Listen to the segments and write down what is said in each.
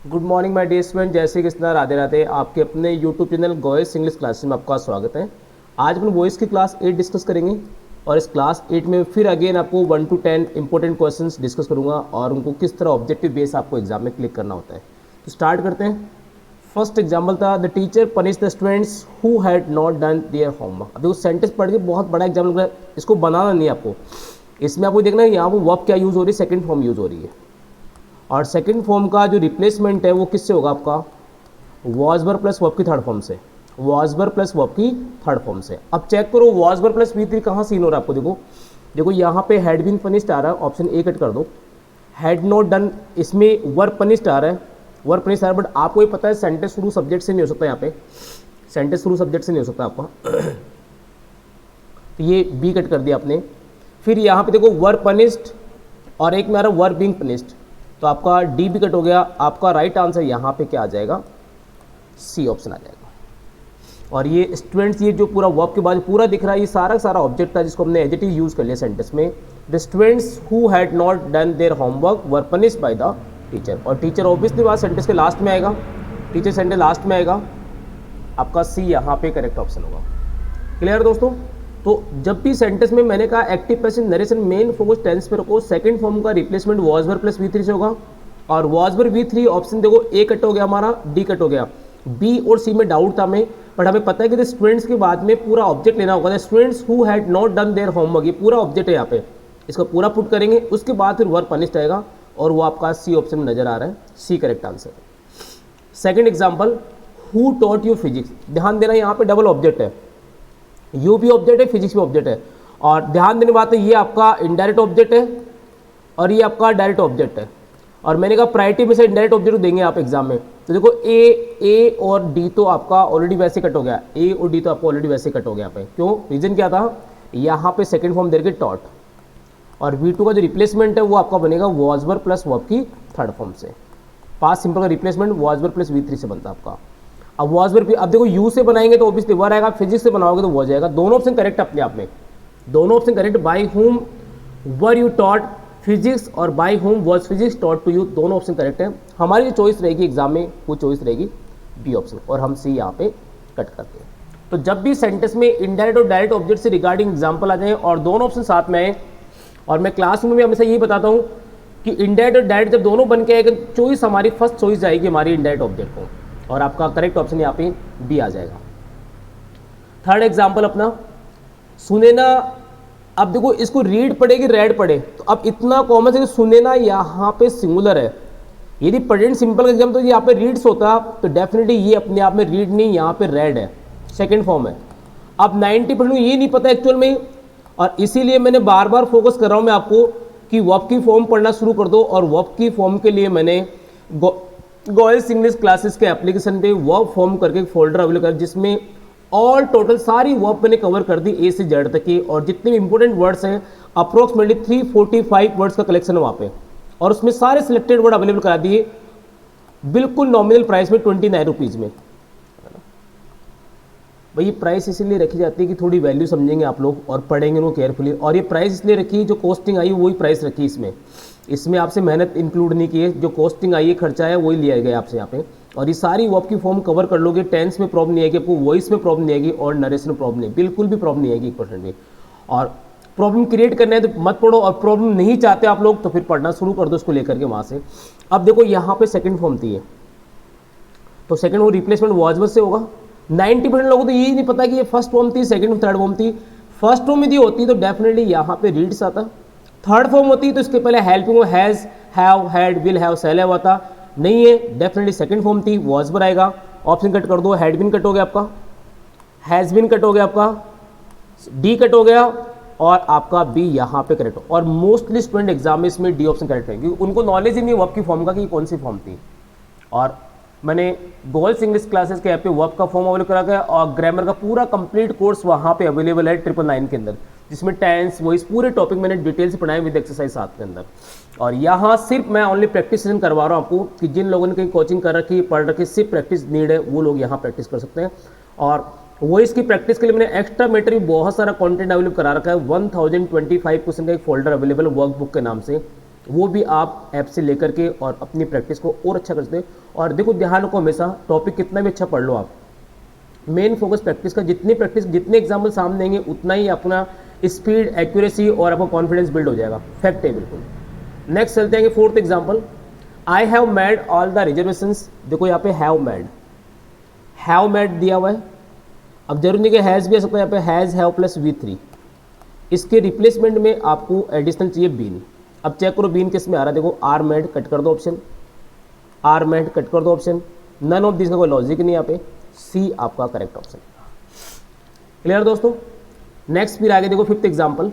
Good morning my dear student, जय श्री कृष्णा, राधे राधे। आपके अपने यूट्यूब चैनल गोयस इंग्लिश क्लासेस में आपका स्वागत है। आज हम वॉइस की क्लास 8 डिस्कस करेंगे और इस क्लास 8 में फिर अगेन आपको 1 to 10 इंपॉर्टेंट क्वेश्चंस डिस्कस करूंगा और उनको किस तरह ऑब्जेक्टिव बेस आपको एग्जाम में क्लिक करना होता है। तो स्टार्ट करते हैं। फर्स्ट एग्जाम्पल था the teacher punish the students who had not done their homework. अभी वो सेंटेंस पढ़ के बहुत बड़ा एग्जाम्पल है, इसको बनाना नहीं है आपको। इसमें आपको देखना है यहाँ पर वर्ब क्या यूज़ हो रही है, सेकेंड फॉर्म यूज़ हो रही है और सेकंड फॉर्म का जो रिप्लेसमेंट है वो किससे होगा आपका, वॉज वर प्लस वर्ब की थर्ड फॉर्म से, वॉज वर प्लस वर्ब की थर्ड फॉर्म से। अब चेक करो वॉज वर प्लस V3 कहाँ सीन हो रहा है आपको। देखो यहाँ पे हैड बीन पनिश्ड आ रहा है, ऑप्शन ए कट कर दो। हैड नॉट डन, इसमें वर पनिश्ड आ रहा है, वर पनिश्ड आ रहा है, बट आपको ये पता है सेंटेंस शुरू सब्जेक्ट से नहीं हो सकता। यहाँ पे सेंटेंस शुरू सब्जेक्ट से नहीं हो सकता आपका तो ये बी कट कर दिया आपने। फिर यहाँ पे देखो वर पनिश्ड और एक में आ रहा वर बीइंग पनिश्ड, तो आपका डी भी कट हो गया। आपका राइट आंसर यहाँ पे क्या आ जाएगा, सी ऑप्शन आ जाएगा। और ये स्टूडेंट्स, ये जो पूरा वर्ब के बाद पूरा दिख रहा है, ये सारा सारा ऑब्जेक्ट था जिसको हमने एडजेक्टिव यूज कर लिया सेंटेंस में। The students who had not done their homework were punished by the teacher. और टीचर ऑब्वियसली बात सेंटेंस के लास्ट में आएगा, टीचर सेंटेंस लास्ट में आएगा, आपका सी यहाँ पे करेक्ट ऑप्शन होगा। क्लियर दोस्तों। तो जब भी सेंटेंस में मैंने कहा active passive narration main focus tense पे रखो, सेकंड फॉर्म का replacement was were plus V3 से होगा। और वॉज वर V3 ऑप्शन देखो, ए कट हो गया हमारा, डी कट हो गया, बी और सी में डाउट था हमें, बट हमें पता है कि स्टूडेंट्स के बाद में पूरा ऑब्जेक्ट लेना होगा। Students who had not done their homework, ये पूरा ऑब्जेक्ट है यहाँ पे, इसको पूरा पुट करेंगे, उसके बाद फिर वर्ब पनिश्ड आएगा और वो आपका सी ऑप्शन में नजर आ रहा है, C correct answer. Second example, who taught you physics. ध्यान देना यहाँ पे डबल ऑब्जेक्ट है, यू भी ऑब्जेक्ट है, फिजिक्स भी ऑब्जेक्ट है। और ध्यान देने बात है, ये आपका इनडायरेक्ट ऑब्जेक्ट है और ये आपका डायरेक्ट ऑब्जेक्ट है। और मैंने कहा प्रायोरिटी में से इनडायरेक्ट ऑब्जेक्ट देंगे आप एग्जाम में। तो देखो ए और डी तो आपका ऑलरेडी वैसे कट हो गया, ए और डी तो आपको ऑलरेडी वैसे कट हो गया यहाँ पे। क्यों, रीजन क्या था, यहाँ पे सेकेंड फॉर्म दे रखे टॉट, और V2 का जो रिप्लेसमेंट है वो आपका बनेगा वॉज वर प्लस वर्ब की थर्ड फॉर्म से। पास्ट सिंपल का replacement was were plus V3 से बनता है आपका। अब वॉज वर, अब देखो यू से बनाएंगे तो ऑब्वियसली वर आएगा, फिजिक्स से बनाओगे तो वो जाएगा। दोनों ऑप्शन करेक्ट अपने आप में, दोनों option correct. By whom were you taught physics और by whom was physics taught to you, दोनों ऑप्शन करेक्ट है। हमारी जो चॉइस रहेगी एग्जाम में वो चॉइस रहेगी बी ऑप्शन, और हम सी यहाँ पे कट करते हैं। तो जब भी सेंटेंस में इनडायरेक्ट और डायरेक्ट ऑब्जेक्ट से रिगार्डिंग एग्जाम्पल आ जाए और दोनों ऑप्शन साथ में आए, और मैं क्लासरूम में हमेशा यही बताता हूँ कि इनडायरेक्ट और डायरेक्ट जब दोनों बन के आएगा, चॉइस हमारी फर्स्ट चॉइस जाएगी हमारी इनडायरेक्ट ऑब्जेक्ट को, और आपका करेक्ट ऑप्शन यहाँ पे बी आ जाएगा। थर्ड एग्जांपल अपना, सुनैना। अब देखो इसको रीड पढ़ेगी रेड पढ़े, तो अब इतना कॉमन है कि सुनैना यहाँ पे सिंगुलर है। यदि प्रेजेंट सिंपल का एग्जाम तो यहाँ पे रीड्स होता, तो डेफिनेटली ये अपने आप में रीड नहीं, यहाँ पे रेड है, सेकेंड फॉर्म है। अब 90% ये नहीं पता एक्चुअल में, और इसीलिए मैंने बार बार फोकस कर रहा हूँ मैं आपको कि वर्ब की फॉर्म पढ़ना शुरू कर दो। और वर्ब की फॉर्म के लिए मैंने गोयस इंग्लिश क्लासेस के एप्लीकेशन पे वर्ब फॉर्म करके एक फोल्डर अवेलेबल कर, जिसमें ऑल टोटल सारी वर्ब मैंने कवर कर दी ए से जेड तक की, और जितने भी इंपॉर्टेंट वर्ड्स हैं अप्रोक्सीमेटली 345 वर्ड्स का कलेक्शन है वहाँ पे, और उसमें सारे सिलेक्टेड वर्ड अवेलेबल करा दिए बिल्कुल नॉमिनल प्राइस में 29 रुपीज़ में। भाई ये प्राइस इसीलिए रखी जाती है कि थोड़ी वैल्यू समझेंगे आप लोग और पढ़ेंगे उनको केयरफुली। और ये प्राइस इसलिए रखी, जो कॉस्टिंग आई वही प्राइस रखी इसमें आपसे मेहनत इंक्लूड नहीं की है, जो कॉस्टिंग आई है खर्चा है वही लिया गया आपसे यहाँ पे। और ये सारी वर्ब की फॉर्म कवर कर लोगे, टेंस में प्रॉब्लम नहीं आएगी आपको, वॉइस में प्रॉब्लम नहीं आएगी, और नरेशन में प्रॉब्लम नहीं, बिल्कुल भी प्रॉब्लम नहीं आएगी 1% भी। और प्रॉब्लम क्रिएट करना है तो मत पढ़ो, और प्रॉब्लम नहीं चाहते आप लोग तो फिर पढ़ना शुरू कर दो उसको लेकर के वहाँ से। अब देखो यहाँ पे सेकेंड फॉर्म थी, तो सेकेंड वो रिप्लेसमेंट वॉज वर से होगा। 90% लोगों को तो यही नहीं पता कि ये फर्स्ट फॉर्म थी, सेकंड थर्ड फॉर्म थी। फर्स्ट फॉर्म यदि होती तो डेफिनेटली यहाँ पे रीड्स आता, थर्ड फॉर्म होती तो इसके पहले helping has, have, had, will have, shall have आता। नहीं है, डेफिनेटली सेकंड फॉर्म थी, वॉज वर आएगा। ऑप्शन कट कर दो, हैड बिन कट हो गया आपका, हैज बिन कट हो गया आपका, डी कट हो गया, और आपका बी यहाँ पे करेक्ट हो। और मोस्टली स्टूडेंट एग्जाम में इसमें डी ऑप्शन करेक्ट है, क्योंकि उनको नॉलेज ही नहीं वर्ब की फॉर्म का कि कौन सी फॉर्म थी। और मैंने गोयस इंग्लिश क्लासेस के ऐप पे वर्ब का फॉर्म अवेलेबल करा गया, और ग्रामर का पूरा कंप्लीट कोर्स वहाँ पे अवेलेबल है 999 के अंदर, जिसमें टेंस वॉइस पूरे टॉपिक मैंने डिटेल से पढ़ाए विद एक्सरसाइज साथ के अंदर। और यहाँ सिर्फ मैं ओनली प्रैक्टिस सेशन करवा रहा हूँ आपको, कि जिन लोगों ने कहीं कोचिंग कर रखी, पढ़ रखी, सिर्फ प्रैक्टिस नीड है, वो लोग यहाँ प्रैक्टिस कर सकते हैं। और वॉइस की प्रैक्टिस के लिए मैंने एक्स्ट्रा मेटेरियल बहुत सारा कंटेंट अवेलेबल करा रखा है। 1025 क्वेश्चन का एक फोल्डर अवेलेबल वर्कबुक के नाम से, वो भी आप ऐप से लेकर के और अपनी प्रैक्टिस को और अच्छा कर सकते हैं। और देखो ध्यान रखो, हमेशा टॉपिक कितना भी अच्छा पढ़ लो आप, मेन फोकस प्रैक्टिस का, जितने एग्जाम्पल सामने आएंगे उतना ही अपना स्पीड, एक्यूरेसी और आपका कॉन्फिडेंस बिल्ड हो जाएगा। फैक्ट है बिल्कुल। नेक्स्ट चलते हैं fourth example, I have made all the reservations. देखो यहाँ पे हैव मेड दिया हुआ है, अब जरूर नहीं कि हैज़ भी आ सकता है, यहाँ पे हैज़ हैव प्लस V3, इसके रिप्लेसमेंट में आपको एडिशनल चाहिए बीन। अब चेक करो बीन किस में आ रहा है, देखो आर मेड, कट कर दो ऑप्शन, आर मेड कट कर दो ऑप्शन, नन ऑफ दिस का कोई लॉजिक नहीं यहाँ पे, सी आपका करेक्ट ऑप्शन। क्लियर दोस्तों। नेक्स्ट फिर आगे देखो फिफ्थ एग्जाम्पल,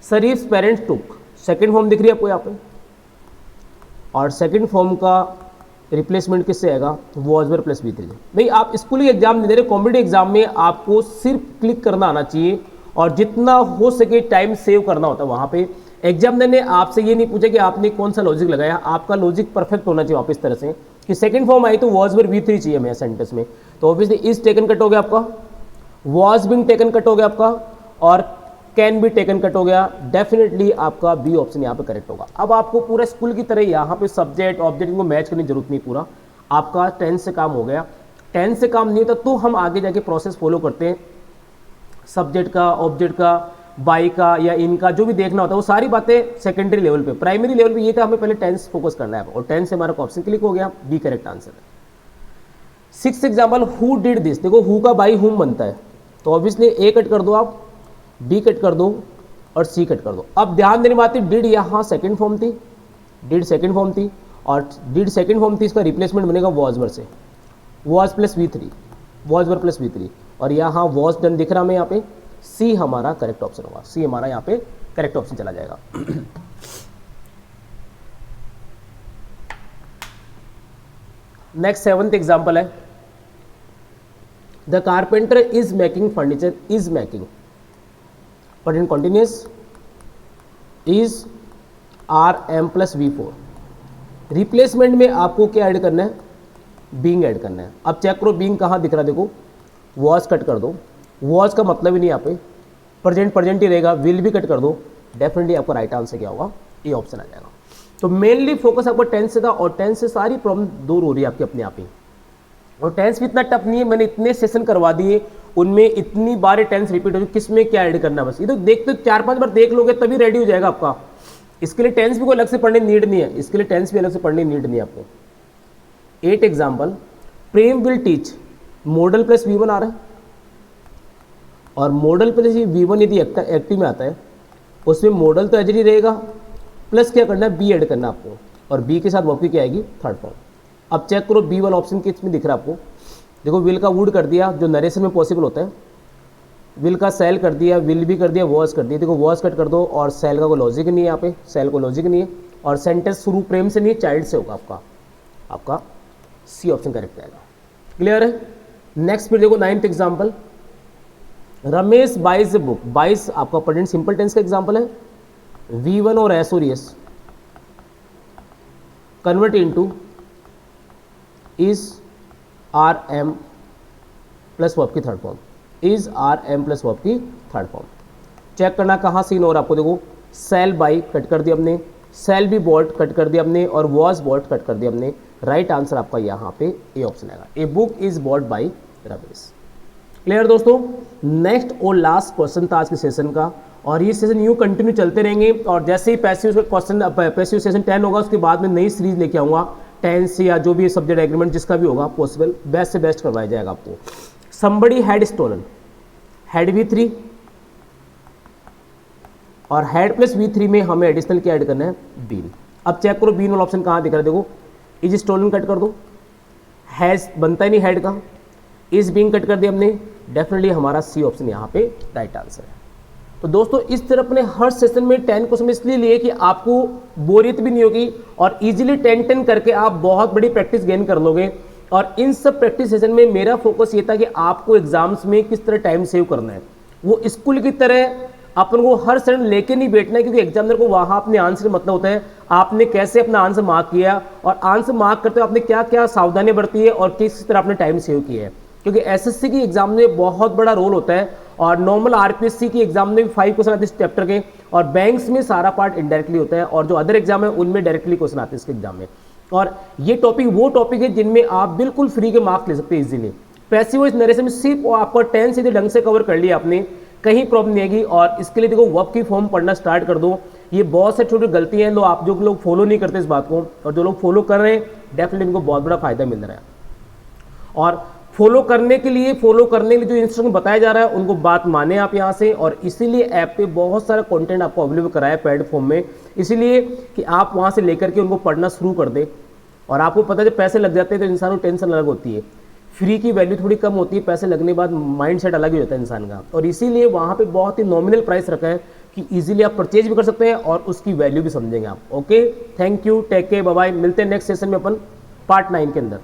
शरीफ पेरेंट्स टुक, सेकेंड फॉर्म दिख रही है आपको यहाँ पे, और सेकेंड फॉर्म का रिप्लेसमेंट किससे आएगा, वॉज वर प्लस V3। भाई आप स्कूली एग्जाम नहीं दे रहे, कॉम्पिटेटिव एग्जाम में आपको सिर्फ क्लिक करना आना चाहिए और जितना हो सके टाइम सेव करना होता है वहाँ पे। एग्जामिनर ने आपसे ये नहीं पूछा कि आपने कौन सा लॉजिक लगाया, आपका लॉजिक परफेक्ट होना चाहिए वापस तरह से कि सेकंड फॉर्म आई तो वॉज वर V3 चाहिए हमें सेंटेंस में, तो ऑब्वियसली इज टेकन कट हो गया आपका, वॉज बीइंग टेकन कट हो गया आपका, और कैन बी टेकन कट हो गया। डेफिनेटली आपका बी ऑप्शन यहाँ पे करेक्ट होगा। अब आपको पूरा स्कूल की तरह यहाँ पे सब्जेक्ट ऑब्जेक्ट को मैच करने की जरूरत नहीं, पूरा आपका टेंस से काम हो गया। टेंस से काम नहीं होता तो हम आगे जाके प्रोसेस फॉलो करते हैं, सब्जेक्ट का, ऑब्जेक्ट का, बाई का या इनका जो भी देखना होता है वो सारी बातें सेकेंडरी लेवल पे। प्राइमरी लेवल पे ये था हमें पहले टेंस फोकस करना है, और टेंस से हमारा ऑप्शन क्लिक हो गया, बी करेक्ट आंसर है। Six example, who did this. देखो हु का बाई हुम बनता है, तो ऑब्वियसली ए कट कर दो आप, बी कट कर दो और सी कट कर दो। अब ध्यान देने बात, डिड यहाँ सेकंड फॉर्म थी, डिड सेकंड फॉर्म थी, और डिड सेकंड फॉर्म थी, इसका रिप्लेसमेंट बनेगा वॉज वर से, was plus V3, was were plus V3, और यहाँ वॉज डन दिख रहा हमें यहाँ पे, सी हमारा करेक्ट ऑप्शन होगा, सी हमारा यहाँ पे करेक्ट ऑप्शन चला जाएगा। नेक्स्ट सेवंथ एग्जाम्पल है, the carpenter is making furniture, is making but in continuous, is are am plus V4। Replacement में आपको क्या ऐड करना है, बीइंग ऐड करना है। अब चेक करो बीइंग कहाँ दिख रहा है, देखो वॉज कट कर दो, वॉज का मतलब ही नहीं यहाँ पे, प्रेजेंट ही रहेगा, विल भी कट कर दो, डेफिनेटली आपका राइट आंसर क्या होगा, ये ऑप्शन आ जाएगा। तो मेनली फोकस आपको टेंस से था, और टेंस से सारी प्रॉब्लम दूर हो रही है आपकी अपने आप ही। और टेंस भी इतना टफ नहीं है, मैंने इतने सेशन करवा दिए, उनमें इतनी बार टेंस रिपीट हो, किस में क्या ऐड करना है, बस ये तो देखते 4-5 बार देख लोगे तभी रेडी हो जाएगा आपका। इसके लिए टेंस भी कोई अलग से पढ़ने नीड नहीं है, इसके लिए टेंस भी अलग से पढ़ने नीड नहीं है आपको। 8 example, Prem will teach, model plus V1 आ रहा है, और मॉडल प्लस V1 यदि एक्टिव में आता है उसमें मॉडल तो एज ही रहेगा, प्लस क्या करना है, बी ऐड करना है आपको, और बी के साथ वर्ब की क्या आएगी, थर्ड फॉर्म। अब चेक करो बी वाला ऑप्शन किस में दिख रहा है आपको, देखो विल का वुड कर दिया जो नरेशन में पॉसिबल होता है, विल का सेल कर दिया, विल भी कर दिया, वॉज कर दिया। देखो वॉज कट कर दो, और सेल का कोई लॉजिक नहीं है यहाँ पे, सेल को लॉजिक नहीं है, और सेंटेंस शुरू प्रेम से नहीं चाइल्ड से होगा आपका सी ऑप्शन करेक्ट आएगा। क्लियर है। नेक्स्ट फिर देखो 9th example, Ramesh buys a book, buys आपका प्रेजेंट सिंपल टेंस का एग्जाम्पल है, V1 और एस और S convert into is are am plus verb की third form, is are am plus verb की थर्ड फॉर्म। चेक करना कहाँ सीन और आपको, देखो सेल बाई कट कर दिया हमने, सेल भी बॉट कट कर दिया हमने, और वॉज बॉट कट कर दिया हमने। राइट आंसर आपका यहाँ पे ए ऑप्शन आएगा, a book is bought by Ramesh. Clear दोस्तों। नेक्स्ट और लास्ट क्वेश्चन था आज के सेशन का, और ये सेशन यूँ कंटिन्यू चलते रहेंगे, और जैसे ही पैसिव क्वेश्चन पैसिव सेशन 10 होगा उसके बाद में नई सीरीज लेके आऊँगा, टेंस या जो भी सब्जेक्ट एग्रीमेंट जिसका भी होगा पॉसिबल, बेस्ट से बेस्ट करवाया जाएगा आपको। Somebody had stolen, had V3, और हैड प्लस V3 में हमें एडिशनल क्या ऐड करना है, बीन। अब चेक करो बीन वाला ऑप्शन कहाँ दिख रहा है, देखो इज स्टोलन कट कर दो, हैज बनता ही नहीं हैड का, इज बीइंग कट कर दिया हमने, डेफिनेटली हमारा सी ऑप्शन यहाँ पे राइट आंसर है। तो दोस्तों इस तरह अपने हर सेशन में 10 क्वेश्चन इसलिए लिए कि आपको बोरियत भी नहीं होगी, और इजीली 10 करके आप बहुत बड़ी प्रैक्टिस गेन कर लोगे। और इन सब प्रैक्टिस सेशन में मेरा फोकस ये था कि आपको एग्जाम्स में किस तरह टाइम सेव करना है, वो स्कूल की तरह अपन को हर सेशन लेके नहीं बैठना है, क्योंकि एग्जामिनर को वहाँ अपने आंसर मतलब होता है आपने कैसे अपना आंसर मार्क किया, और आंसर मार्क करते हुए आपने क्या क्या सावधानियां बरती है और किस तरह आपने टाइम सेव किया है। क्योंकि एसएससी की एग्जाम में बहुत बड़ा रोल होता है और नॉर्मल आरपीएससी की एग्जाम में भी 5 क्वेश्चन आते हैं इस चैप्टर के, और बैंक्स में सारा पार्ट इनडायरेक्टली होता है, और जो अदर एग्जाम है उनमें डायरेक्टली क्वेश्चन आते हैं इसके एग्जाम में। और ये टॉपिक वो टॉपिक है जिनमें आप बिल्कुल फ्री के मार्क्स ले सकते हैं इजीली। पैसिव वॉइस नरेशन में सिर्फ आपको 10 सीधे ढंग से कवर कर लिया आपने, कहीं प्रॉब्लम नहीं आएगी। और इसके लिए देखो वर्ब की फॉर्म पढ़ना स्टार्ट कर दो। ये बहुत से छोटी गलतियां हैं आप जो लोग फॉलो नहीं करते इस बात को, और जो लोग फॉलो कर रहे हैं डेफिनेटली इनको बहुत बड़ा फायदा मिल रहा है। और फॉलो करने के लिए जो इंस्ट्रक्शन बताया जा रहा है उनको बात माने आप यहाँ से। और इसीलिए ऐप पे बहुत सारा कंटेंट आपको अवेलेबल कराया पेड फॉर्म में, इसीलिए कि आप वहाँ से लेकर के उनको पढ़ना शुरू कर दें। और आपको पता है जब पैसे लग जाते हैं तो इंसान को टेंशन अलग होती है, फ्री की वैल्यू थोड़ी कम होती है, पैसे लगने के बाद माइंड सेट अलग ही होता है इंसान का। और इसीलिए वहाँ पे बहुत ही नॉमिनल प्राइस रखा है कि इजीली आप परचेज भी कर सकते हैं और उसकी वैल्यू भी समझेंगे आप। Okay, thank you, take care, bye bye. मिलते हैं नेक्स्ट सेशन में अपन पार्ट 9 के अंदर।